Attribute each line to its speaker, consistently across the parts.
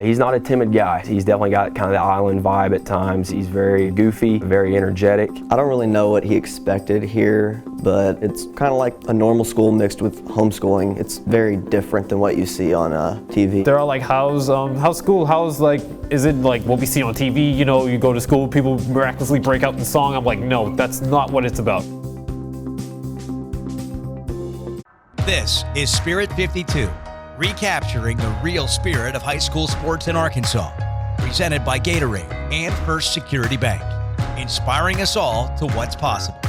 Speaker 1: He's not a timid guy. He's definitely got kind of the island vibe at times. He's very goofy, very energetic.
Speaker 2: I don't really know what he expected here, but it's kind of like a normal school mixed with homeschooling. It's very different than what you see on TV.
Speaker 3: They're all like, how's school? How's like, is it like what we see on TV? You know, you go to school, people miraculously break out in song. I'm like, no, that's not what it's about.
Speaker 4: This is Spirit 52, recapturing the real spirit of high school sports in Arkansas. Presented by Gatorade and First Security Bank, inspiring us all to what's possible.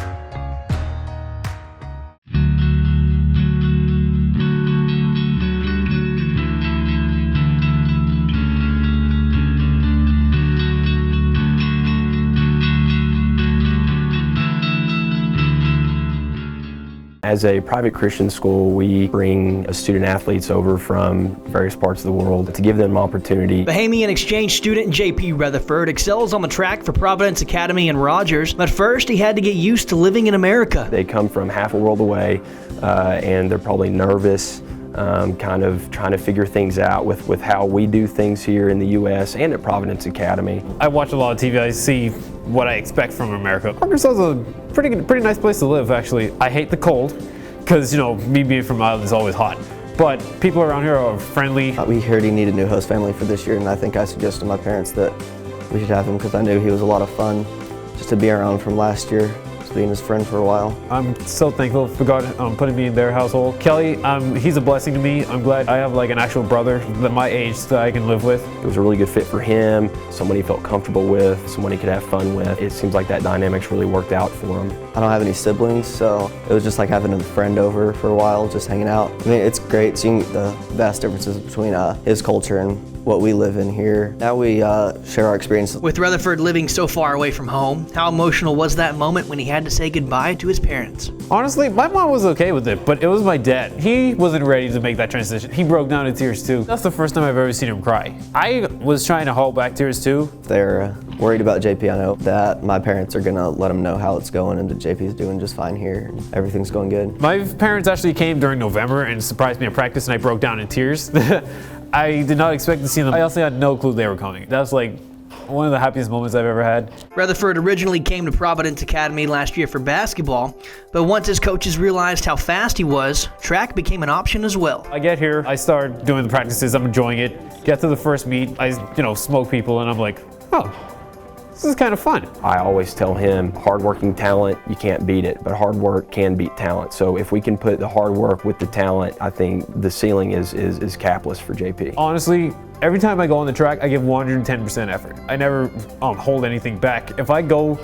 Speaker 1: As a private Christian school, we bring student athletes over from various parts of the world to give them an opportunity.
Speaker 5: Bahamian exchange student J.P. Rutherford excels on the track for Providence Academy in Rogers, but first he had to get used to living in America.
Speaker 1: They come from half a world away, and they're probably nervous, kind of trying to figure things out with how we do things here in the U.S. and at Providence Academy.
Speaker 3: I watch a lot of TV. I see what I expect from America. Arkansas is a pretty nice place to live, actually. I hate the cold because, you know, me being from Ireland is always hot. But people around here are friendly.
Speaker 2: We heard he needed a new host family for this year, and I think I suggested to my parents that we should have him because I knew he was a lot of fun just to be around from last year. Being his friend for a while.
Speaker 3: I'm so thankful for God putting me in their household. Kelly, he's a blessing to me. I'm glad I have like an actual brother that my age that I can live with.
Speaker 1: It was a really good fit for him, someone he felt comfortable with, someone he could have fun with. It seems like that dynamic's really worked out for him.
Speaker 2: I don't have any siblings, so it was just like having a friend over for a while, just hanging out. I mean, it's great seeing the vast differences between his culture and what we live in here. Now we share our experiences.
Speaker 5: With Rutherford living so far away from home, how emotional was that moment when he had to say goodbye to his parents?
Speaker 3: Honestly, my mom was okay with it, but it was my dad. He wasn't ready to make that transition. He broke down in tears too. That's the first time I've ever seen him cry. I was trying to hold back tears too.
Speaker 2: They're worried about JP. I know that my parents are gonna let them know how it's going and that JP's doing just fine here. Everything's going good.
Speaker 3: My parents actually came during November and surprised me at practice, and I broke down in tears. I did not expect to see them. I also had no clue they were coming. That's like one of the happiest moments I've ever had.
Speaker 5: Rutherford originally came to Providence Academy last year for basketball, but once his coaches realized how fast he was, track became an option as well.
Speaker 3: I get here, I start doing the practices, I'm enjoying it. Get to the first meet, I smoke people, and I'm like, oh, this is kind of fun.
Speaker 1: I always tell him, hardworking talent, you can't beat it, but hard work can beat talent. So if we can put the hard work with the talent, I think the ceiling is capless for JP.
Speaker 3: Honestly, every time I go on the track, I give 110% effort. I never hold anything back. If I go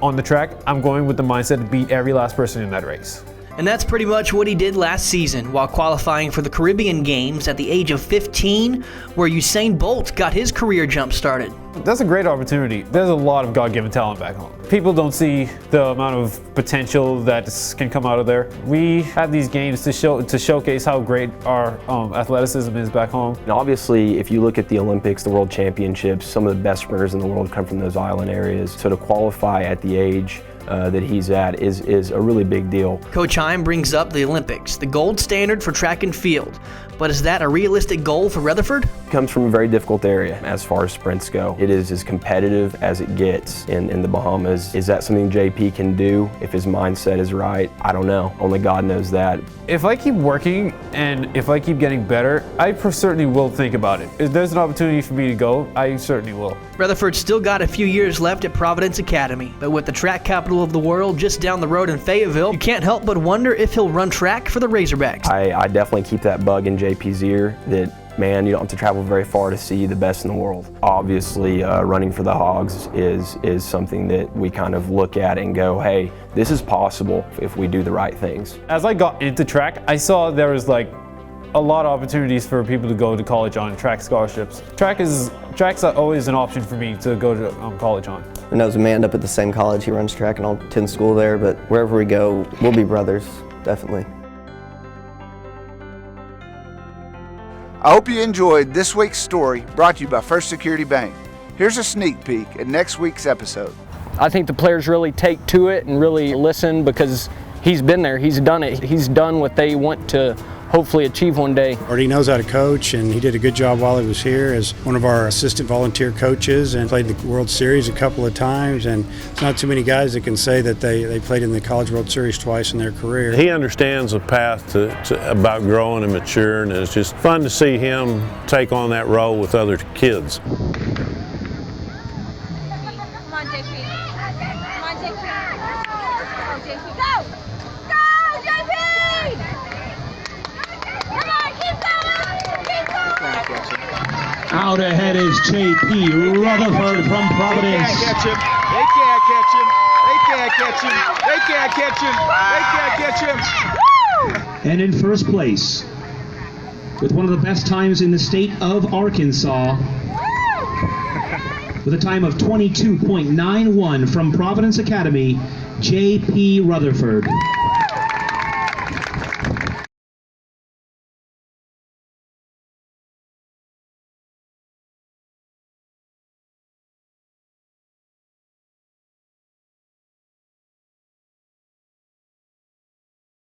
Speaker 3: on the track, I'm going with the mindset to beat every last person in that race.
Speaker 5: And that's pretty much what he did last season while qualifying for the Caribbean Games at the age of 15, where Usain Bolt got his career jump started.
Speaker 3: That's a great opportunity. There's a lot of God-given talent back home. People don't see the amount of potential that can come out of there. We have these games to showcase how great our athleticism is back home.
Speaker 1: And obviously, if you look at the Olympics, the World Championships, some of the best sprinters in the world come from those island areas. So to qualify at the age that he's at is a really big deal.
Speaker 5: Coach Heim brings up the Olympics, the gold standard for track and field. But is that a realistic goal for Rutherford?
Speaker 1: Comes from a very difficult area as far as sprints go. It is as competitive as it gets in the Bahamas. Is that something JP can do if his mindset is right? I don't know. Only God knows that.
Speaker 3: If I keep working and if I keep getting better, I certainly will think about it. If there's an opportunity for me to go, I certainly will.
Speaker 5: Rutherford's still got a few years left at Providence Academy, but with the track capital of the world just down the road in Fayetteville, you can't help but wonder if he'll run track for the Razorbacks.
Speaker 1: I definitely keep that bug in JP's ear that, man, you don't have to travel very far to see the best in the world. Obviously, running for the Hogs is something that we kind of look at and go, hey, this is possible if we do the right things.
Speaker 3: As I got into track, I saw there was like a lot of opportunities for people to go to college on track scholarships. Track's always an option for me to go to college on.
Speaker 2: Who knows, we may end up at the same college. He runs track and I'll attend school there, but wherever we go, we'll be brothers, definitely.
Speaker 6: I hope you enjoyed this week's story brought to you by First Security Bank. Here's a sneak peek at next week's episode.
Speaker 7: I think the players really take to it and really listen because he's been there, he's done it. He's done what they want to hopefully achieve one day.
Speaker 8: He knows how to coach, and he did a good job while he was here as one of our assistant volunteer coaches, and played the World Series a couple of times. And it's not too many guys that can say that they played in the College World Series twice in their career.
Speaker 9: He understands the path about growing and maturing, and it's just fun to see him take on that role with other kids.
Speaker 10: Come on, JP. Come on, JP. Go, JP. Go! Go, JP! Come on, keep going! Keep going!
Speaker 11: Out ahead is JP Rutherford from Providence.
Speaker 12: They can't catch him. They can't catch him. They can't catch him. They can't catch him. They can't catch him.
Speaker 11: And in first place, with one of the best times in the state of Arkansas, with a time of 22.91 from Providence Academy, JP Rutherford.